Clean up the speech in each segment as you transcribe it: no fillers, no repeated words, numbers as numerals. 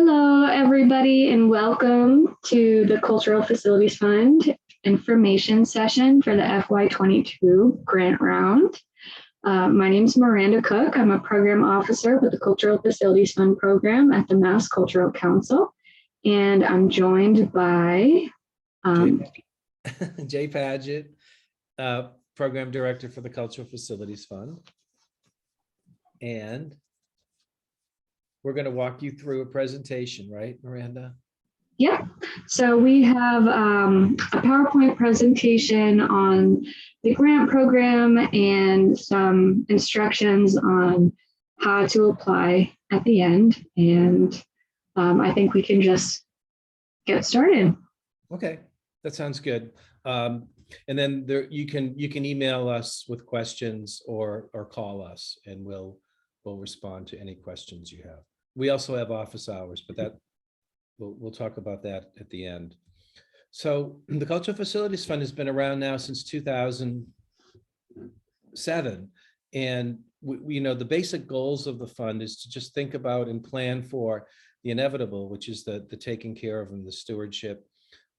Hello, everybody, and welcome to the Cultural Facilities Fund information session for the FY22 grant round. My name is Miranda Cook. I'm a program officer with the Cultural Facilities Fund program at the Mass Cultural Council, and I'm joined by Jay Padgett, program director for the Cultural Facilities Fund. And we're going to walk you through a presentation, right, Miranda? Yeah, so we have a PowerPoint presentation on the grant program and some instructions on how to apply at the end. And I think we can just get started. Okay, that sounds good. And then you can email us with questions or call us, and we'll respond to any questions you have. We also have office hours, but that we'll talk about that at the end. So the Cultural Facilities Fund has been around now since 2007. And we know the basic goals of the fund is to just think about and plan for the inevitable, which is the taking care of and the stewardship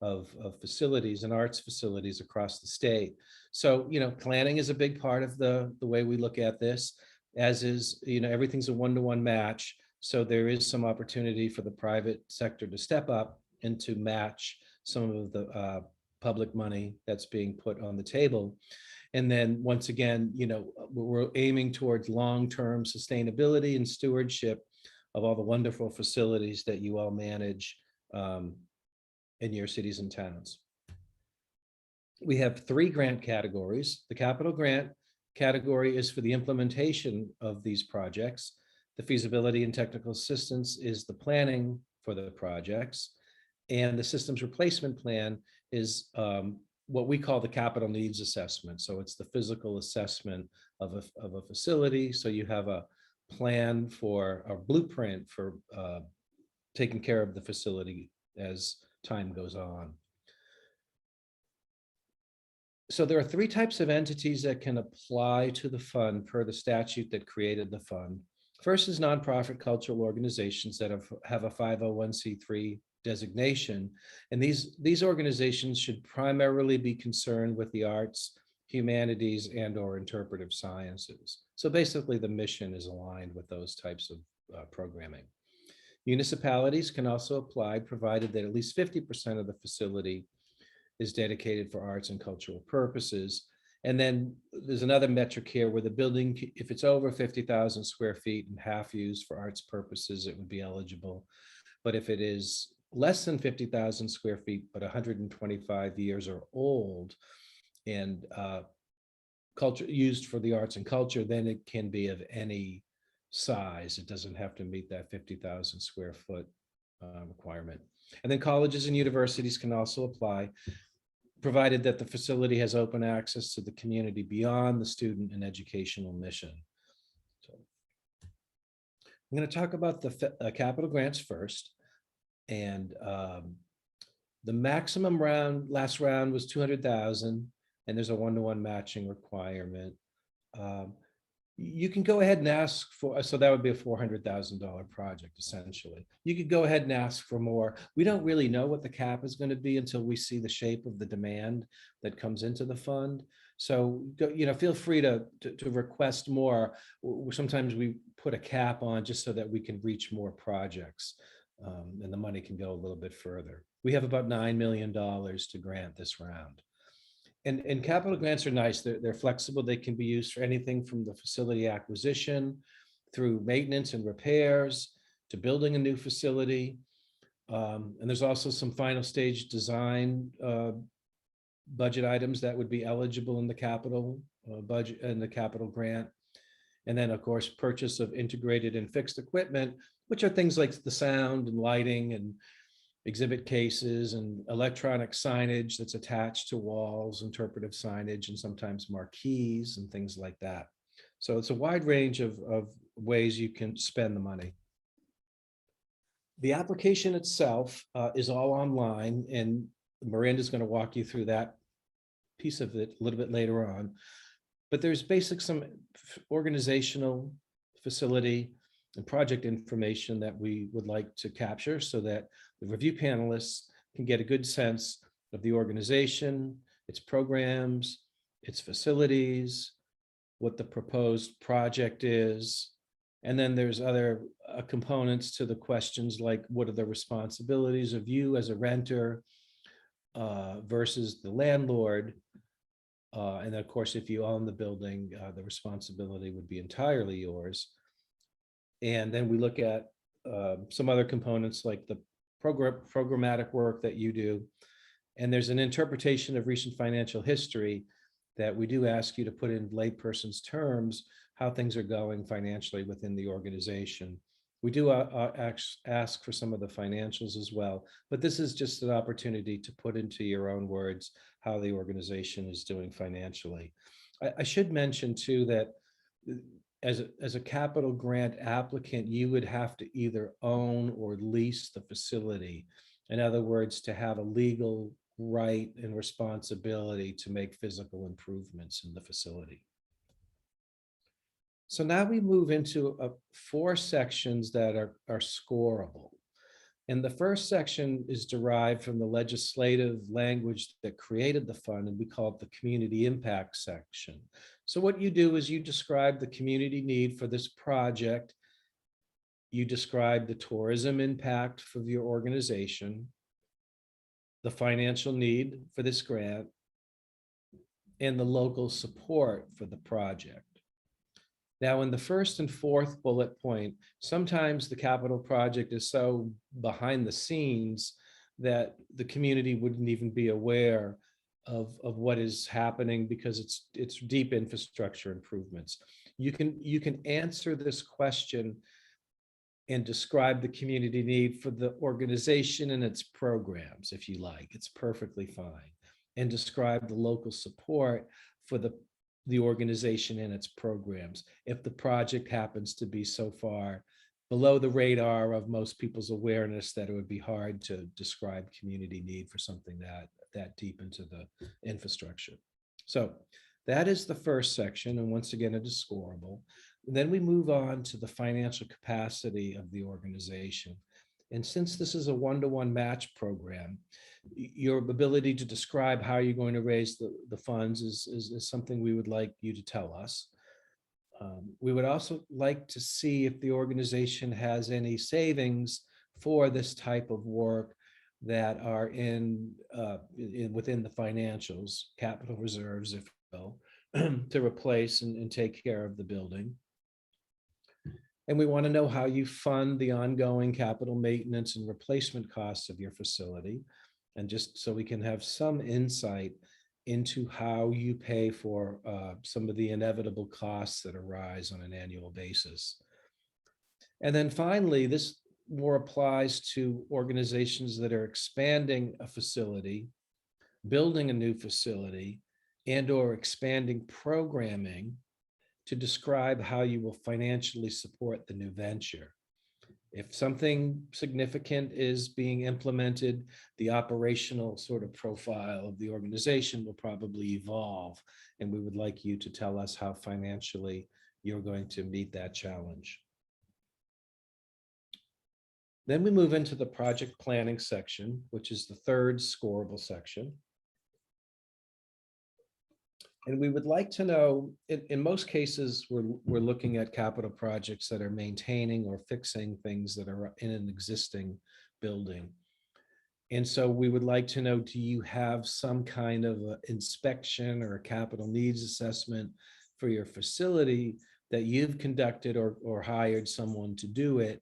of facilities and arts facilities across the state. So, planning is a big part of the way we look at this, as is, everything's a one-to-one match. So there is some opportunity for the private sector to step up and to match some of the public money that's being put on the table. And then once again, we're aiming towards long-term sustainability and stewardship of all the wonderful facilities that you all manage in your cities and towns. We have 3 grant categories. The capital grant category is for the implementation of these projects. The feasibility and technical assistance is the planning for the projects. And the systems replacement plan is what we call the capital needs assessment. So it's the physical assessment of a facility. So you have a plan for a blueprint for taking care of the facility as time goes on. So there are 3 types of entities that can apply to the fund per the statute that created the fund. First is nonprofit cultural organizations that have a 501c3 designation. And these organizations should primarily be concerned with the arts, humanities, and/or interpretive sciences. So basically the mission is aligned with those types of programming. Municipalities can also apply, provided that at least 50% of the facility is dedicated for arts and cultural purposes. And then there's another metric here where the building, if it's over 50,000 square feet and half used for arts purposes, it would be eligible. But if it is less than 50,000 square feet, but 125 years or old and culture used for the arts and culture, then it can be of any size. It doesn't have to meet that 50,000 square foot requirement. And then colleges and universities can also apply, provided that the facility has open access to the community beyond the student and educational mission. So I'm going to talk about the capital grants first. And the maximum last round was 200,000, and there's a one-to-one matching requirement. You can go ahead and ask for, so that would be a $400,000 project, essentially. You could go ahead and ask for more. We don't really know what the cap is going to be until we see the shape of the demand that comes into the fund. So, feel free to request more. Sometimes we put a cap on just so that we can reach more projects, and the money can go a little bit further. We have about $9 million to grant this round. And capital grants are nice. They're flexible. They can be used for anything from the facility acquisition through maintenance and repairs to building a new facility. And there's also some final stage design budget items that would be eligible in the capital budget and the capital grant. And then, of course, purchase of integrated and fixed equipment, which are things like the sound and lighting and exhibit cases and electronic signage that's attached to walls, interpretive signage, and sometimes marquees and things like that. So it's a wide range of ways you can spend the money. The application itself is all online, and Miranda's going to walk you through that piece of it a little bit later on. But there's some organizational facility and project information that we would like to capture so that the review panelists can get a good sense of the organization, its programs, its facilities, what the proposed project is. And then there's other components to the questions like what are the responsibilities of you as a renter versus the landlord. And then of course, if you own the building, the responsibility would be entirely yours. And then we look at some other components like the programmatic work that you do. And there's an interpretation of recent financial history that we do ask you to put in layperson's terms how things are going financially within the organization. We do ask for some of the financials as well, but this is just an opportunity to put into your own words how the organization is doing financially. I should mention too that as a capital grant applicant, you would have to either own or lease the facility. In other words, to have a legal right and responsibility to make physical improvements in the facility. So now we move into 4 sections that are scoreable. And the first section is derived from the legislative language that created the fund, and we call it the community impact section. So what you do is you describe the community need for this project. You describe the tourism impact for your organization, the financial need for this grant, and the local support for the project. Now, in the first and fourth bullet point, sometimes the capital project is so behind the scenes that the community wouldn't even be aware of what is happening because it's deep infrastructure improvements. You can answer this question and describe the community need for the organization and its programs, if you like. It's perfectly fine. And describe the local support for the organization and its programs. If the project happens to be so far below the radar of most people's awareness that it would be hard to describe community need for something that deep into the infrastructure. So that is the first section, and once again, it is scoreable. Then we move on to the financial capacity of the organization. And since this is a one-to-one match program, your ability to describe how you're going to raise the funds is something we would like you to tell us. We would also like to see if the organization has any savings for this type of work that are within the financials, capital reserves, if you will, to replace and take care of the building. And we want to know how you fund the ongoing capital maintenance and replacement costs of your facility. And just so we can have some insight into how you pay for some of the inevitable costs that arise on an annual basis. And then finally, this more applies to organizations that are expanding a facility, building a new facility, and or expanding programming to describe how you will financially support the new venture. If something significant is being implemented, the operational sort of profile of the organization will probably evolve, and we would like you to tell us how financially you're going to meet that challenge. Then we move into the project planning section, which is the third scoreable section. And we would like to know, in most cases, we're looking at capital projects that are maintaining or fixing things that are in an existing building. And so we would like to know, do you have some kind of inspection or a capital needs assessment for your facility that you've conducted or hired someone to do it?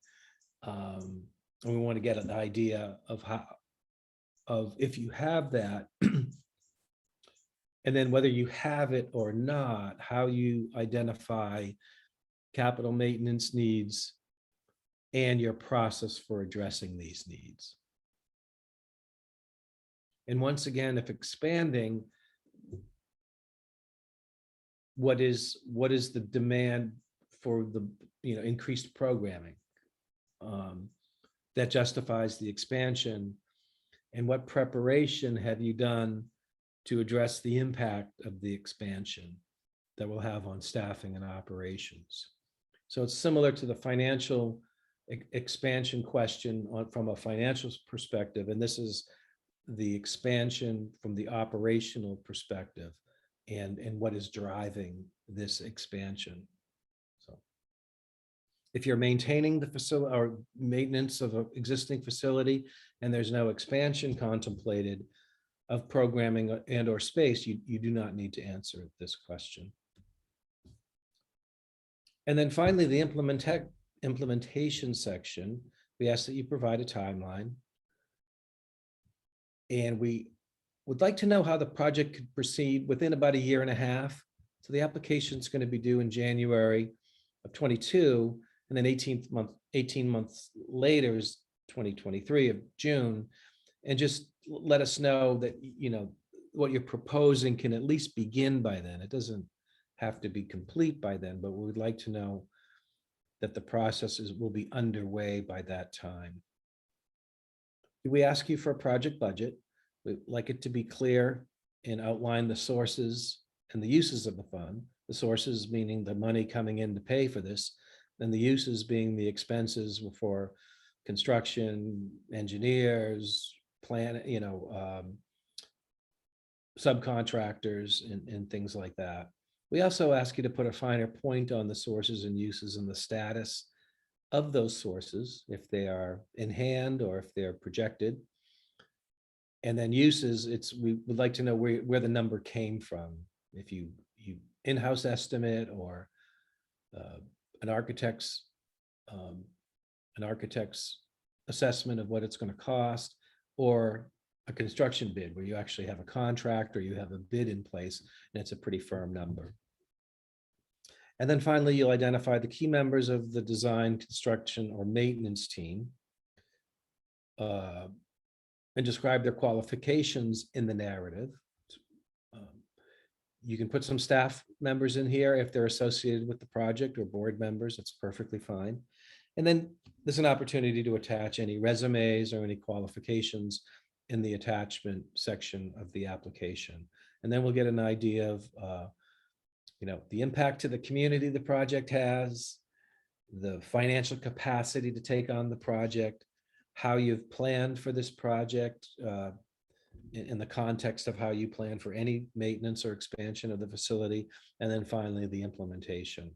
And we want to get an idea of if you have that, and then whether you have it or not, how you identify capital maintenance needs and your process for addressing these needs. And once again, if expanding, what is the demand for the increased programming that justifies the expansion, and what preparation have you done to address the impact of the expansion that will have on staffing and operations? So it's similar to the financial expansion question from a financial perspective, and this is the expansion from the operational perspective and what is driving this expansion. So if you're maintaining the facility or maintenance of an existing facility and there's no expansion contemplated of programming and or space, you do not need to answer this question. And then finally, the implementation section, we ask that you provide a timeline. And we would like to know how the project could proceed within about a year and a half. So the application is going to be due in January of 22, and then 18 months later is 2023 of June. And just let us know that, you know, what you're proposing can at least begin by then. It doesn't have to be complete by then, but we would like to know that the processes will be underway by that time. We ask you for a project budget. We'd like it to be clear and outline the sources and the uses of the fund. The sources meaning the money coming in to pay for this, and the uses being the expenses for construction, engineers, subcontractors, and things like that. We also ask you to put a finer point on the sources and uses and the status of those sources, if they are in hand or if they're projected. And then uses, we would like to know where the number came from. If you in-house estimate or an architect's assessment of what it's going to cost, or a construction bid where you actually have a contract or you have a bid in place and it's a pretty firm number. And then finally, you'll identify the key members of the design, construction, or maintenance team and describe their qualifications in the narrative. You can put some staff members in here if they're associated with the project, or board members. It's perfectly fine. And then there's an opportunity to attach any resumes or any qualifications in the attachment section of the application. And then we'll get an idea of the impact to the community the project has, the financial capacity to take on the project, how you've planned for this project in the context of how you plan for any maintenance or expansion of the facility, and then finally the implementation.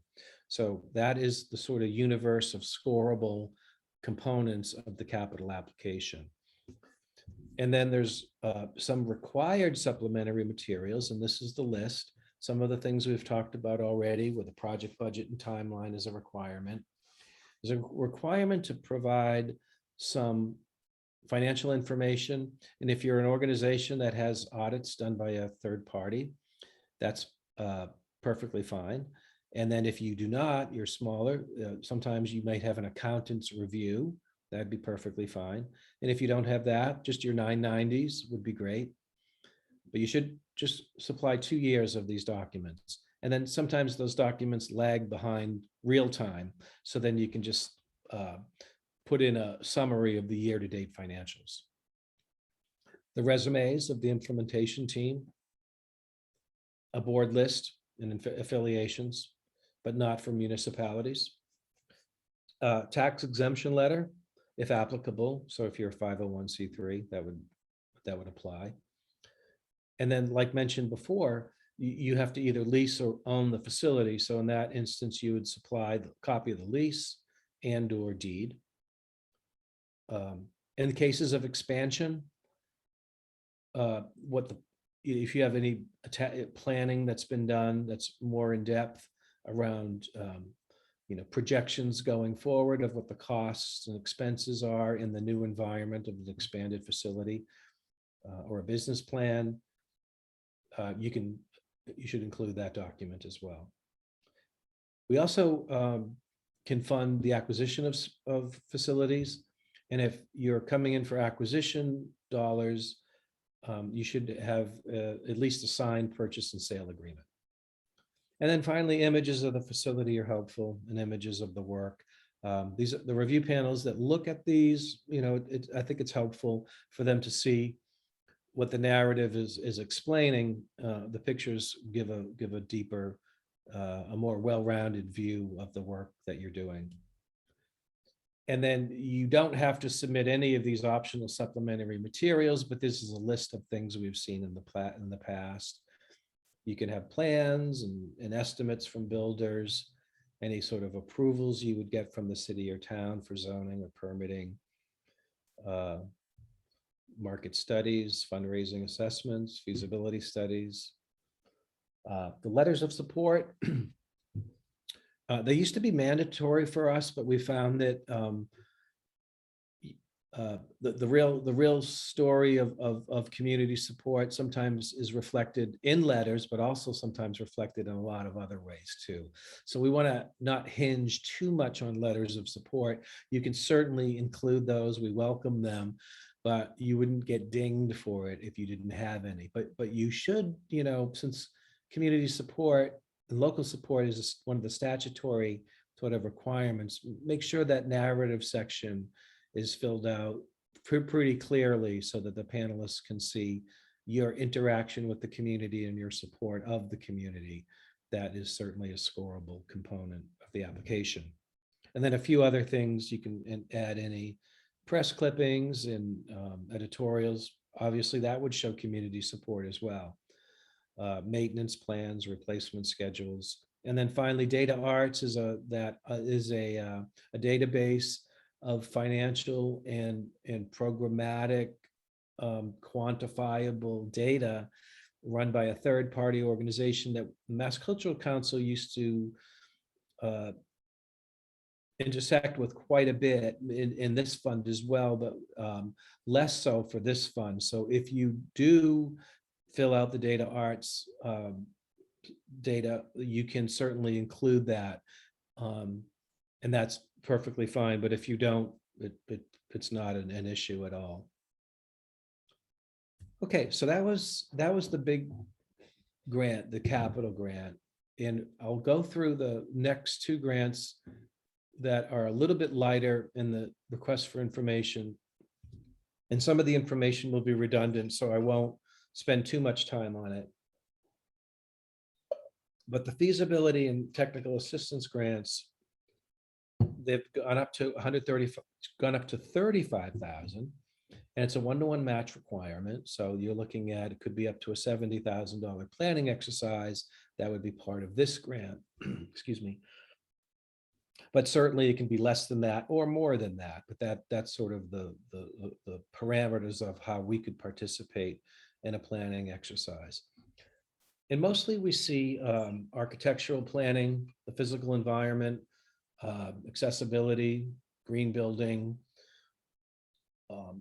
So that is the sort of universe of scorable components of the capital application. And then there's some required supplementary materials, and this is the list. Some of the things we've talked about already with a project budget and timeline is a requirement. There's a requirement to provide some financial information. And if you're an organization that has audits done by a third party, that's perfectly fine. And then if you do not, you're smaller, sometimes you might have an accountant's review. That'd be perfectly fine. And if you don't have that, just your 990s would be great. But you should just supply 2 years of these documents. And then sometimes those documents lag behind real time. So then you can just put in a summary of the year-to-date financials. The resumes of the implementation team, a board list and affiliations, but not for municipalities. Tax exemption letter, if applicable. So if you're a 501c3, that would apply. And then, like mentioned before, you have to either lease or own the facility. So in that instance, you would supply the copy of the lease and or deed. In cases of expansion, if you have any planning that's been done that's more in depth around projections going forward of what the costs and expenses are in the new environment of the expanded facility, or a business plan, you should include that document as well. We also can fund the acquisition of facilities. And if you're coming in for acquisition dollars, you should have at least a signed purchase and sale agreement. And then finally, images of the facility are helpful, and images of the work. These are the review panels that look at these. I think it's helpful for them to see what the narrative is explaining. The pictures give a deeper a more well-rounded view of the work that you're doing. And then you don't have to submit any of these optional supplementary materials, but this is a list of things we've seen in the past. You can have plans and estimates from builders, any sort of approvals you would get from the city or town for zoning or permitting, market studies, fundraising assessments, feasibility studies. The letters of support, they used to be mandatory for us, but we found that the real story of community support sometimes is reflected in letters, but also sometimes reflected in a lot of other ways too. So we want to not hinge too much on letters of support. You can certainly include those. We welcome them, but you wouldn't get dinged for it if you didn't have any. But you should, since community support and local support is one of the statutory sort of requirements, make sure that narrative section is filled out pretty clearly so that the panelists can see your interaction with the community and your support of the community. That is certainly a scorable component of the application. And then a few other things, you can add any press clippings and editorials. Obviously, that would show community support as well. Maintenance plans, replacement schedules. And then finally, data arts is a database of financial and programmatic quantifiable data run by a third-party organization that Mass Cultural Council used to intersect with quite a bit in this fund as well, but less so for this fund. So if you do fill out the data arts data, you can certainly include that. And that's perfectly fine, but if you don't, it's not an issue at all. Okay, so that was the big grant, the capital grant. And I'll go through the next two grants that are a little bit lighter in the request for information. And some of the information will be redundant, so I won't spend too much time on it. But the feasibility and technical assistance grants, they've gone up to 35,000, and it's a 1-to-1 match requirement. So you're looking at, it could be up to a $70,000 planning exercise that would be part of this grant. Excuse me. But certainly it can be less than that or more than that. But that's sort of the parameters of how we could participate in a planning exercise. And mostly we see architectural planning, the physical environment, accessibility, green building.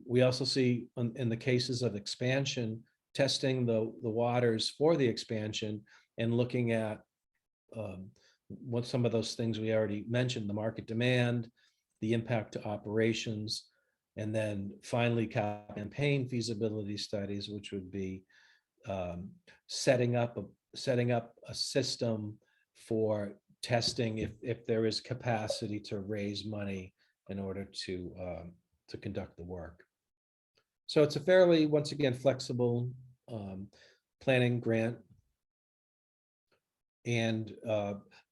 We also see in the cases of expansion, testing the waters for the expansion and looking at what some of those things we already mentioned, the market demand, the impact to operations, and then finally campaign feasibility studies, which would be setting up a system for testing if there is capacity to raise money in order to conduct the work. So it's a fairly, once again, flexible planning grant. And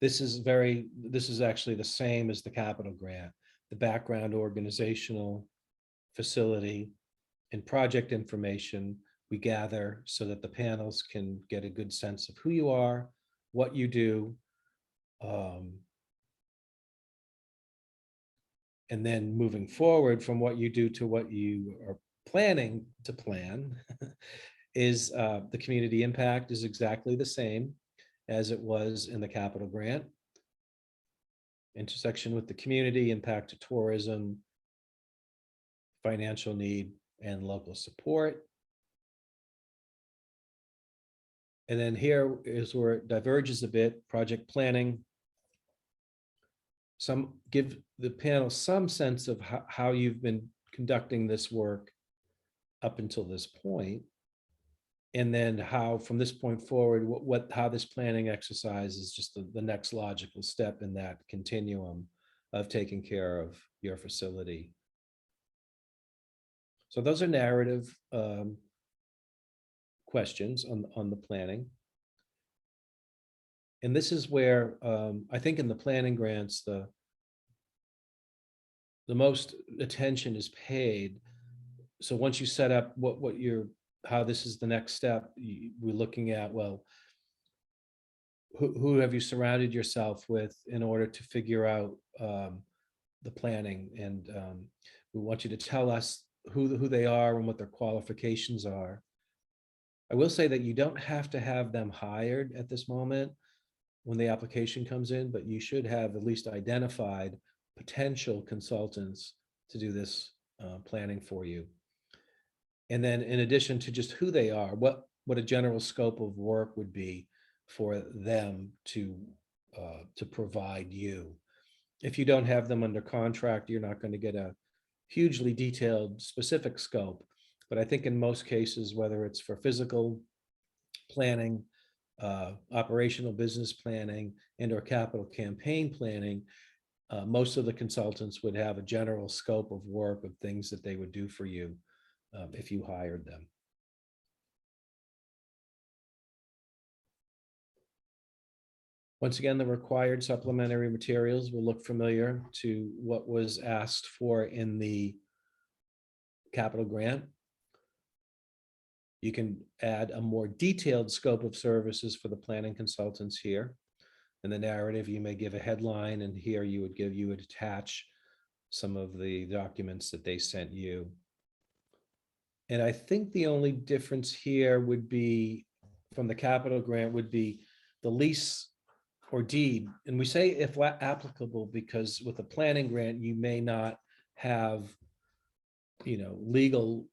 this is actually the same as the capital grant. The background, organizational, facility, and project information we gather so that the panels can get a good sense of who you are, what you do, and then moving forward from what you do to what you are planning to plan is the community impact is exactly the same as it was in the capital grant. Intersection with the community, impact to tourism, financial need, and local support. And then here is where it diverges a bit, project planning. Some give the panel some sense of how you've been conducting this work up until this point. And then how from this point forward, how this planning exercise is just the next logical step in that continuum of taking care of your facility. So those are narrative questions on the planning. And this is where I think in the planning grants, the most attention is paid. So once you set up how this is the next step, we're looking at, well, who have you surrounded yourself with in order to figure out the planning? And we want you to tell us who they are and what their qualifications are. I will say that you don't have to have them hired at this moment when the application comes in, but you should have at least identified potential consultants to do this planning for you. And then in addition to just who they are, what a general scope of work would be for them to provide you. If you don't have them under contract, you're not going to get a hugely detailed specific scope. But I think in most cases, whether it's for physical planning, operational business planning, and or capital campaign planning, most of the consultants would have a general scope of work of things that they would do for you if you hired them. Once again, the required supplementary materials will look familiar to what was asked for in the capital grant. You can add a more detailed scope of services for the planning consultants here. In the narrative, you may give a headline, and here you would attach some of the documents that they sent you. And I think the only difference here would be from the capital grant would be the lease or deed. And we say if applicable, because with a planning grant, you may not have, legal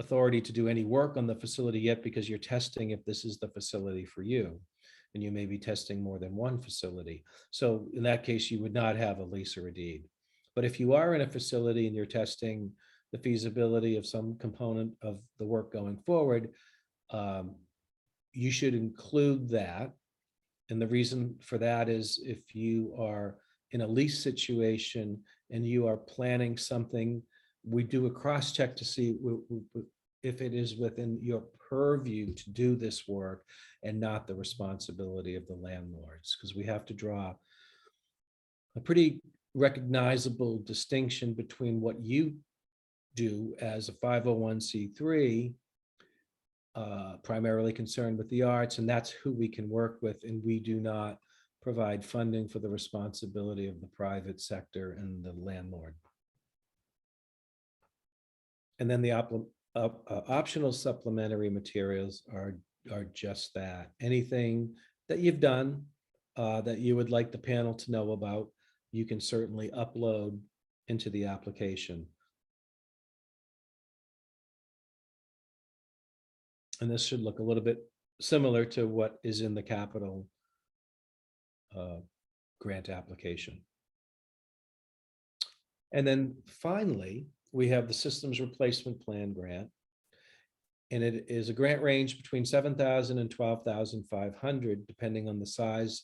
authority to do any work on the facility yet, because you're testing if this is the facility for you. And you may be testing more than one facility. So in that case, you would not have a lease or a deed. But if you are in a facility and you're testing the feasibility of some component of the work going forward, you should include that. And the reason for that is if you are in a lease situation and you are planning something, we do a cross-check to see if it is within your purview to do this work and not the responsibility of the landlords, because we have to draw a pretty recognizable distinction between what you do as a 501c3, primarily concerned with the arts, and that's who we can work with, and we do not provide funding for the responsibility of the private sector and the landlord. And then the optional supplementary materials are just that. Anything that you've done that you would like the panel to know about, you can certainly upload into the application. And this should look a little bit similar to what is in the capital grant application. And then finally, we have the Systems Replacement Plan grant. And it is a grant range between $7,000 and $12,500, depending on the size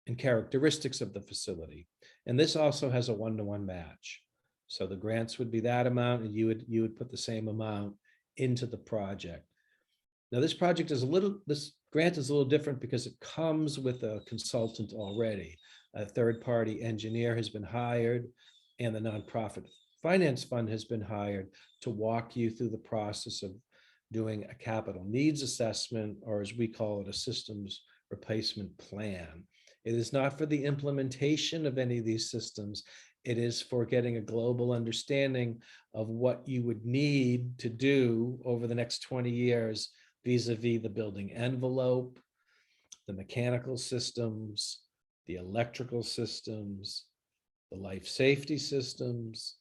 and characteristics of the facility. And this also has a one-to-one match. So the grants would be that amount, and you would put the same amount into the project. Now, this grant is a little different because it comes with a consultant already. A third-party engineer has been hired, and the nonprofit finance fund has been hired to walk you through the process of doing a capital needs assessment, or as we call it, a systems replacement plan. It is not for the implementation of any of these systems. It is for getting a global understanding of what you would need to do over the next 20 years vis-a-vis the building envelope, the mechanical systems, the electrical systems, the life safety systems.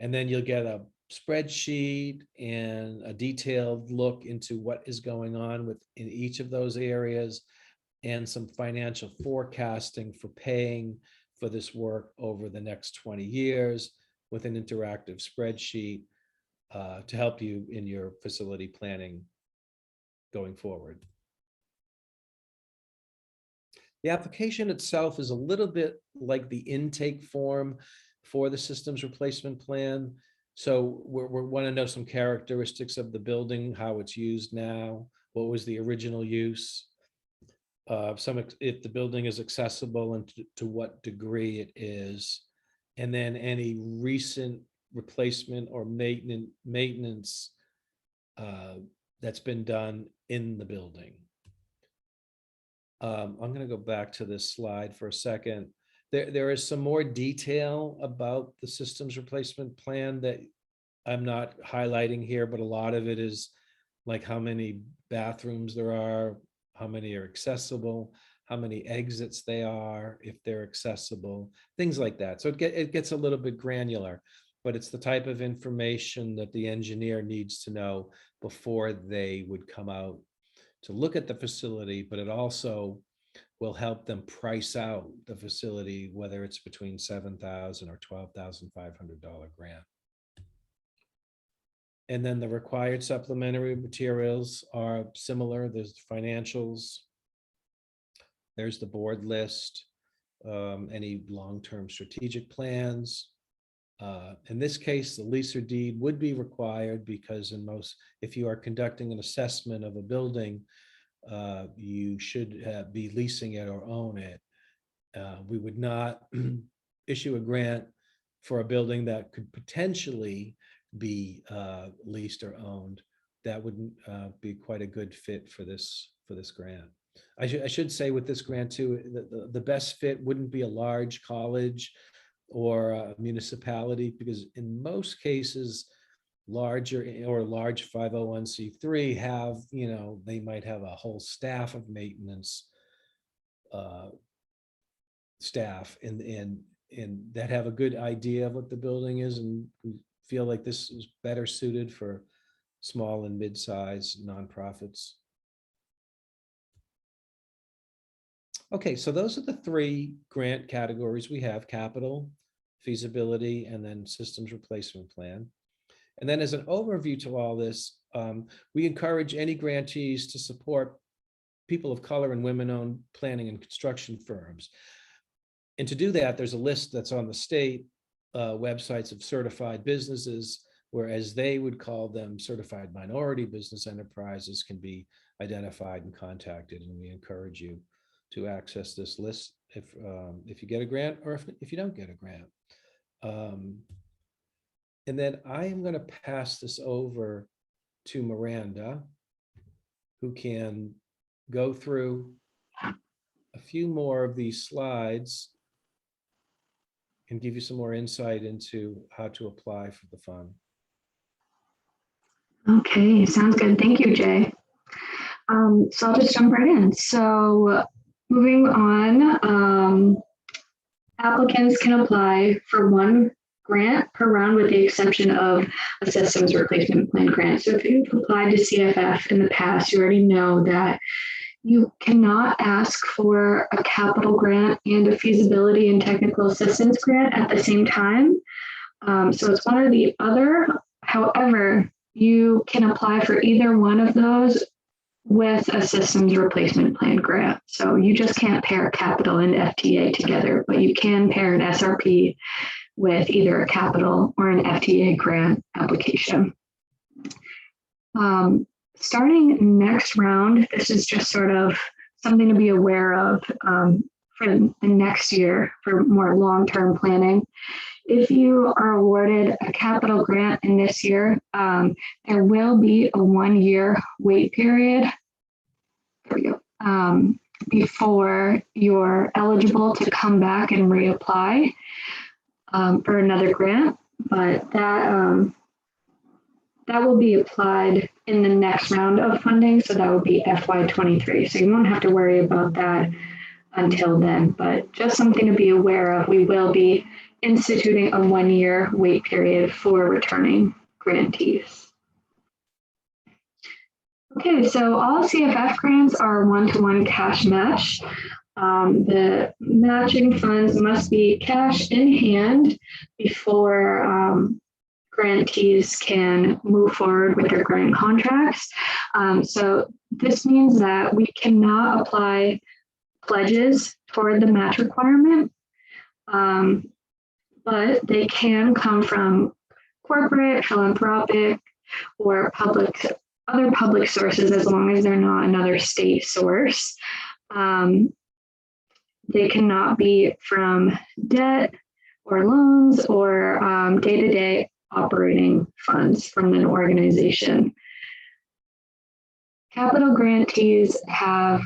And then you'll get a spreadsheet and a detailed look into what is going on in each of those areas, and some financial forecasting for paying for this work over the next 20 years with an interactive spreadsheet to help you in your facility planning going forward. The application itself is a little bit like the intake form for the systems replacement plan. So we want to know some characteristics of the building, how it's used now, what was the original use, if the building is accessible and to what degree it is, and then any recent replacement or maintenance that's been done in the building. I'm going to go back to this slide for a second. There is some more detail about the systems replacement plan that I'm not highlighting here, but a lot of it is like how many bathrooms there are, how many are accessible, how many exits they are, if they're accessible, things like that. So it gets a little bit granular, but it's the type of information that the engineer needs to know before they would come out to look at the facility, but it also will help them price out the facility, whether it's between $7,000 or $12,500 grant. And then the required supplementary materials are similar. There's financials, there's the board list, any long-term strategic plans. In this case, the lease or deed would be required because if you are conducting an assessment of a building, you should be leasing it or own it. We would not issue a grant for a building that could potentially be leased or owned. That wouldn't be quite a good fit for this grant. I should say with this grant too, the best fit wouldn't be a large college or a municipality, because in most cases, large 501c3 have, they might have a whole staff of maintenance staff and that have a good idea of what the building is, and we feel like this is better suited for small and mid-sized nonprofits. Okay, so those are the three grant categories we have: capital, feasibility, and then systems replacement plan. And then as an overview to all this, we encourage any grantees to support people of color and women-owned planning and construction firms. And to do that, there's a list that's on the state websites of certified businesses, whereas they would call them certified minority business enterprises, can be identified and contacted. And we encourage you to access this list if you get a grant or if you don't get a grant. And then I am going to pass this over to Miranda, who can go through a few more of these slides and give you some more insight into how to apply for the fund. Okay, sounds good. Thank you, Jay. So I'll just jump right in. So moving on, applicants can apply for one grant per round with the exception of a systems replacement plan grant. So if you've applied to CFF in the past, you already know that you cannot ask for a capital grant and a feasibility and technical assistance grant at the same time. So it's one or the other. However, you can apply for either one of those with a systems replacement plan grant. So you just can't pair capital and FTA together, but you can pair an SRP with either a capital or an FTA grant application. Starting next round, this is just sort of something to be aware of for the next year for more long-term planning. If you are awarded a capital grant in this year, there will be a 1-year wait period. There we go. Before you're eligible to come back and reapply for another grant, but that will be applied in the next round of funding. So that will be FY23. So you won't have to worry about that until then, but just something to be aware of. We will be instituting a 1-year wait period for returning grantees. Okay, so all CFF grants are one-to-one cash match. The matching funds must be cash in hand before grantees can move forward with their grant contracts. So this means that we cannot apply pledges toward the match requirement, but they can come from corporate, philanthropic, or other public sources, as long as they're not another state source. They cannot be from debt or loans or day-to-day operating funds from an organization. Capital grantees have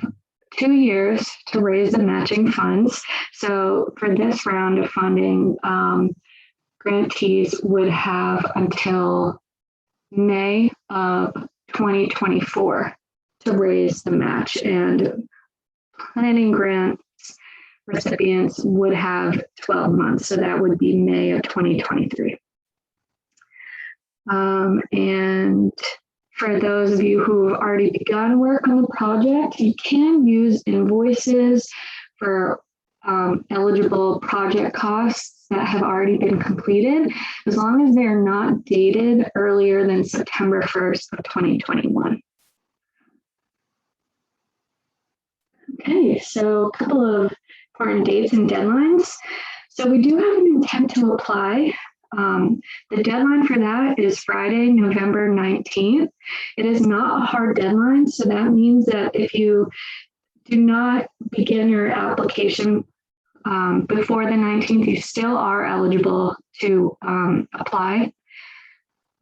2 years to raise the matching funds. So for this round of funding, grantees would have until May of 2024 to raise the match, and planning grants recipients would have 12 months. So that would be May of 2023. And for those of you who have already begun work on the project, you can use invoices for eligible project costs that have already been completed, as long as they are not dated earlier than September 1st of 2021. Okay, so a couple of important dates and deadlines. So we do have an intent to apply. The deadline for that is Friday, November 19th. It is not a hard deadline, so that means that if you do not begin your application before the 19th, you still are eligible to apply.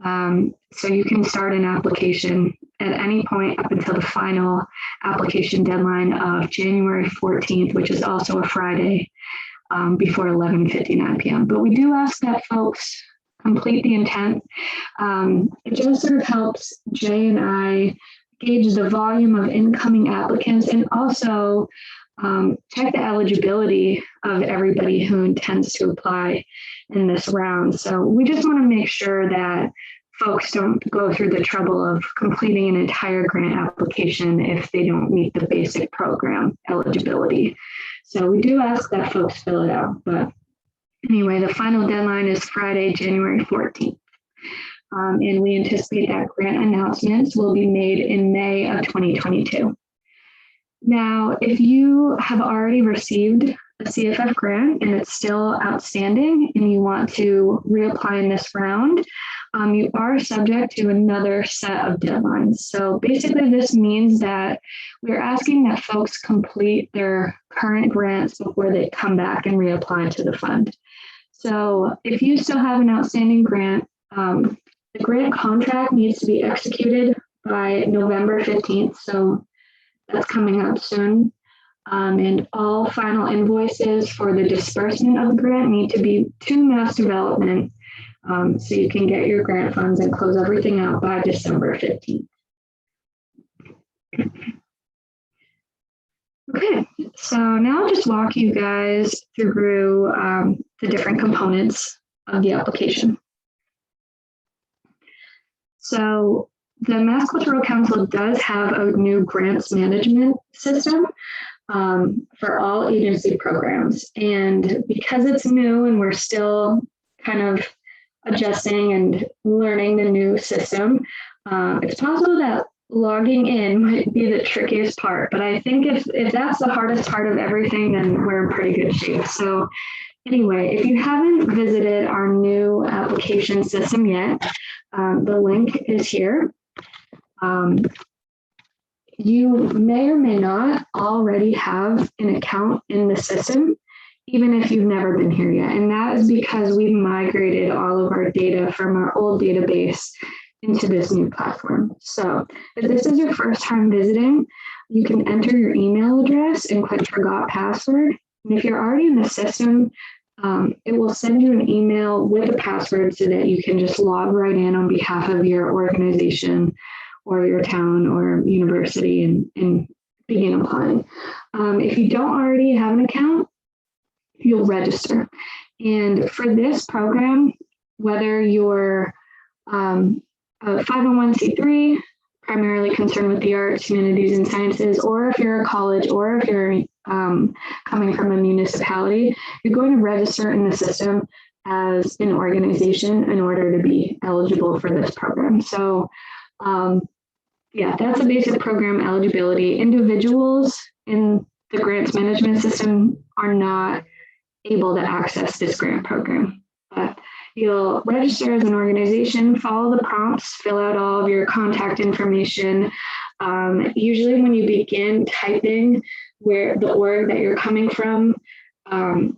So you can start an application at any point up until the final application deadline of January 14th, which is also a Friday, before 11:59 p.m. But we do ask that folks complete the intent. It just sort of helps Jay and I gauge the volume of incoming applicants, and also check the eligibility of everybody who intends to apply in this round. So we just want to make sure that folks don't go through the trouble of completing an entire grant application if they don't meet the basic program eligibility. So we do ask that folks fill it out. But anyway, the final deadline is Friday, January 14th. And we anticipate that grant announcements will be made in May of 2022. Now, if you have already received a CFF grant and it's still outstanding and you want to reapply in this round, you are subject to another set of deadlines. So basically this means that we're asking that folks complete their current grants before they come back and reapply to the fund. So if you still have an outstanding grant, the grant contract needs to be executed by November 15th. So that's coming up soon. And all final invoices for the disbursement of the grant need to be to Mass Development, so you can get your grant funds and close everything out by December 15th. Okay, so now I'll just walk you guys through the different components of the application. So the Mass Cultural Council does have a new grants management system for all agency programs. And because it's new and we're still kind of adjusting and learning the new system, it's possible that logging in might be the trickiest part. But I think if that's the hardest part of everything, then we're in pretty good shape. So anyway, if you haven't visited our new application system yet, the link is here. You may or may not already have an account in the system, even if you've never been here yet. And that is because we've migrated all of our data from our old database into this new platform. So if this is your first time visiting, you can enter your email address and click Forgot Password. And if you're already in the system, it will send you an email with a password so that you can just log right in on behalf of your organization or your town or university and begin applying. If you don't already have an account, you'll register. And for this program, whether you're a 501c3, primarily concerned with the arts, humanities, and sciences, or if you're a college, or if you're coming from a municipality, you're going to register in the system as an organization in order to be eligible for this program. So yeah, that's a basic program eligibility. Individuals in the grants management system are not able to access this grant program, but you'll register as an organization, follow the prompts, fill out all of your contact information. Usually when you begin typing where the org that you're coming from,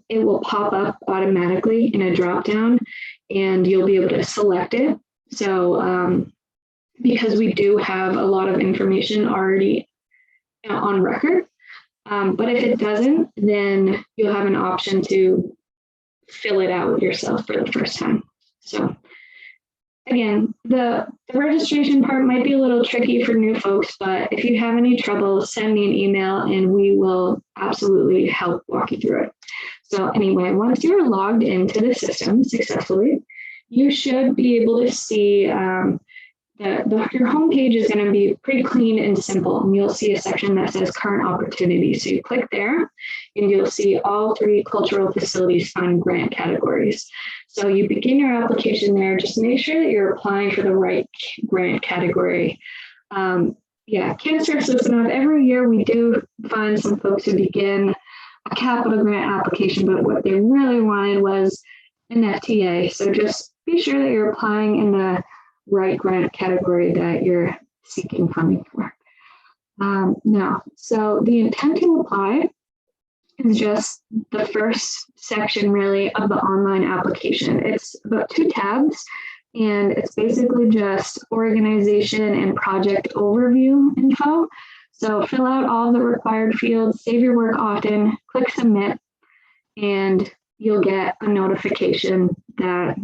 it will pop up automatically in a drop down and you'll be able to select it. So because we do have a lot of information already on record, but if it doesn't, then you'll have an option to fill it out yourself for the first time. So again, the registration part might be a little tricky for new folks, but if you have any trouble, send me an email and we will absolutely help walk you through it. So anyway, once you're logged into the system successfully, you should be able to see your homepage is going to be pretty clean and simple. And you'll see a section that says current opportunities. So you click there and you'll see all 3 Cultural Facilities Fund grant categories. So you begin your application there. Just make sure that you're applying for the right grant category. Yeah, can't stress this enough. Every year we do find some folks who begin a capital grant application, but what they really wanted was an FTA. So just be sure that you're applying in the right grant category that you're seeking funding for. Now, so the intent to apply is just the first section really of the online application. It's about 2 tabs and it's basically just organization and project overview info. So fill out all the required fields, save your work often, click submit, and you'll get a notification that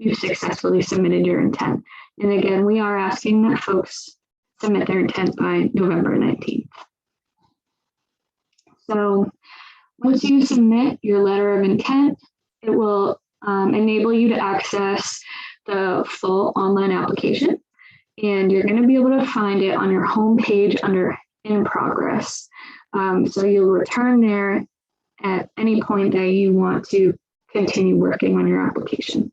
you've successfully submitted your intent. And again, we are asking that folks submit their intent by November 19th. So once you submit your letter of intent, it will enable you to access the full online application. And you're going to be able to find it on your home page under in progress. So you'll return there at any point that you want to continue working on your application.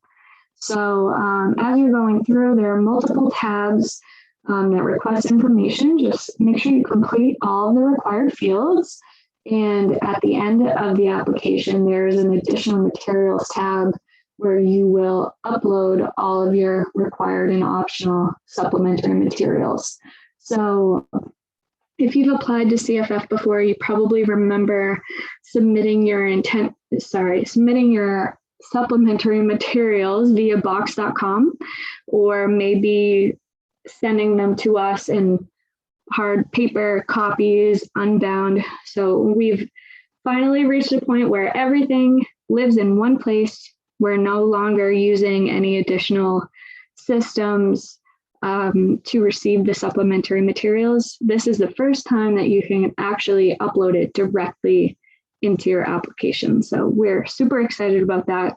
So as you're going through, there are multiple tabs that request information. Just make sure you complete all the required fields. And at the end of the application, there's an additional materials tab where you will upload all of your required and optional supplementary materials. So if you've applied to CFF before, you probably remember submitting your supplementary materials via box.com, or maybe sending them to us in hard paper copies, unbound. So we've finally reached a point where everything lives in one place. We're no longer using any additional systems to receive the supplementary materials. This is the first time that you can actually upload it directly into your application. So we're super excited about that.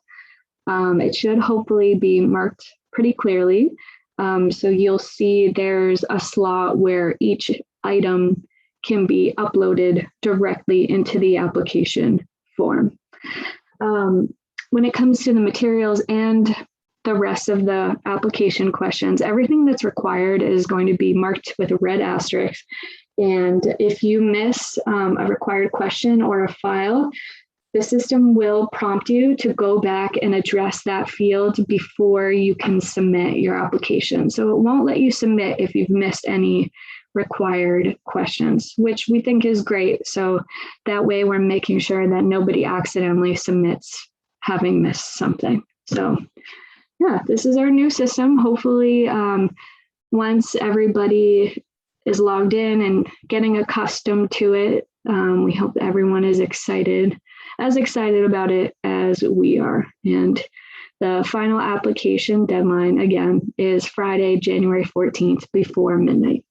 It should hopefully be marked pretty clearly. So you'll see there's a slot where each item can be uploaded directly into the application form. When it comes to the materials and the rest of the application questions, everything that's required is going to be marked with a red asterisk. And if you miss a required question or a file, the system will prompt you to go back and address that field before you can submit your application. So it won't let you submit if you've missed any required questions, which we think is great. So that way we're making sure that nobody accidentally submits having missed something. So yeah, this is our new system. Hopefully, once everybody is logged in and getting accustomed to it, we hope that everyone is as excited about it as we are. And the final application deadline, again, is Friday, January 14th before midnight.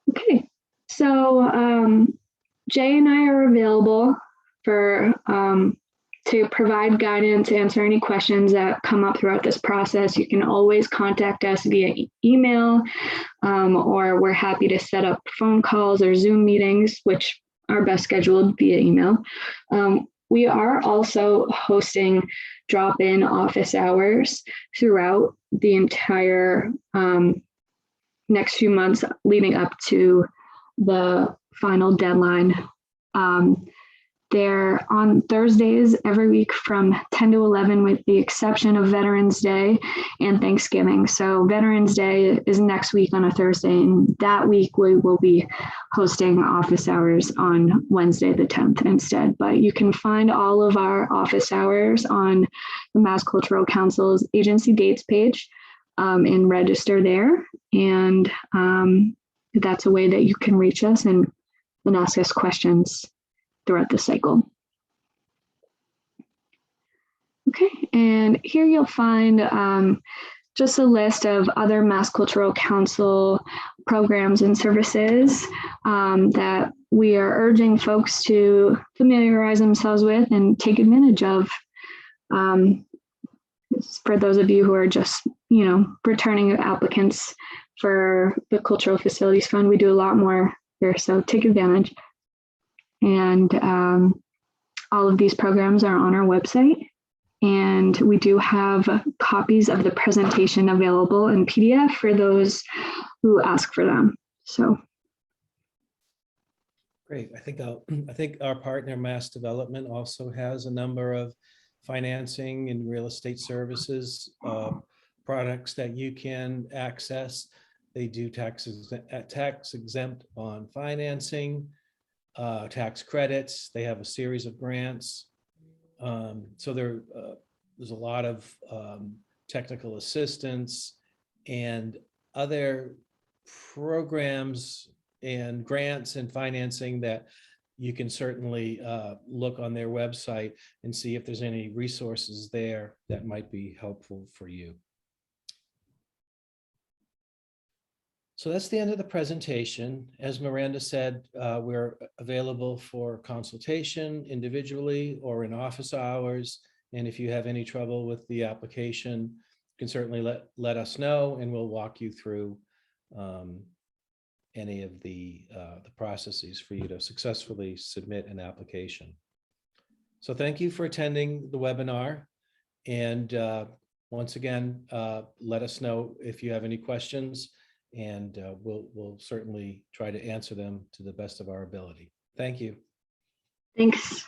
Okay, so Jay and I are available for to provide guidance, answer any questions that come up throughout this process. You can always contact us via email, or we're happy to set up phone calls or Zoom meetings, which are best scheduled via email. We are also hosting drop-in office hours throughout the entire next few months leading up to the final deadline. They're on Thursdays every week from 10 to 11, with the exception of Veterans Day and Thanksgiving. So Veterans Day is next week on a Thursday, and that week we will be hosting office hours on Wednesday the 10th instead. But you can find all of our office hours on the Mass Cultural Council's agency dates page, and register there. And that's a way that you can reach us and ask us questions throughout the cycle. Okay, and here you'll find just a list of other Mass Cultural Council programs and services that we are urging folks to familiarize themselves with and take advantage of. For those of you who are just, returning applicants for the Cultural Facilities Fund, we do a lot more here, so take advantage. And all of these programs are on our website. And we do have copies of the presentation available in PDF for those who ask for them. So. Great. I think our partner Mass Development also has a number of financing and real estate services products that you can access. They do tax exempt bond financing, tax credits. They have a series of grants. So there's a lot of technical assistance and other programs and grants and financing that you can certainly look on their website and see if there's any resources there that might be helpful for you. So that's the end of the presentation. As Miranda said, we're available for consultation individually or in office hours. And if you have any trouble with the application, you can certainly let us know, and we'll walk you through any of the processes for you to successfully submit an application. So thank you for attending the webinar. And once again, let us know if you have any questions, and we'll certainly try to answer them to the best of our ability. Thank you. Thanks.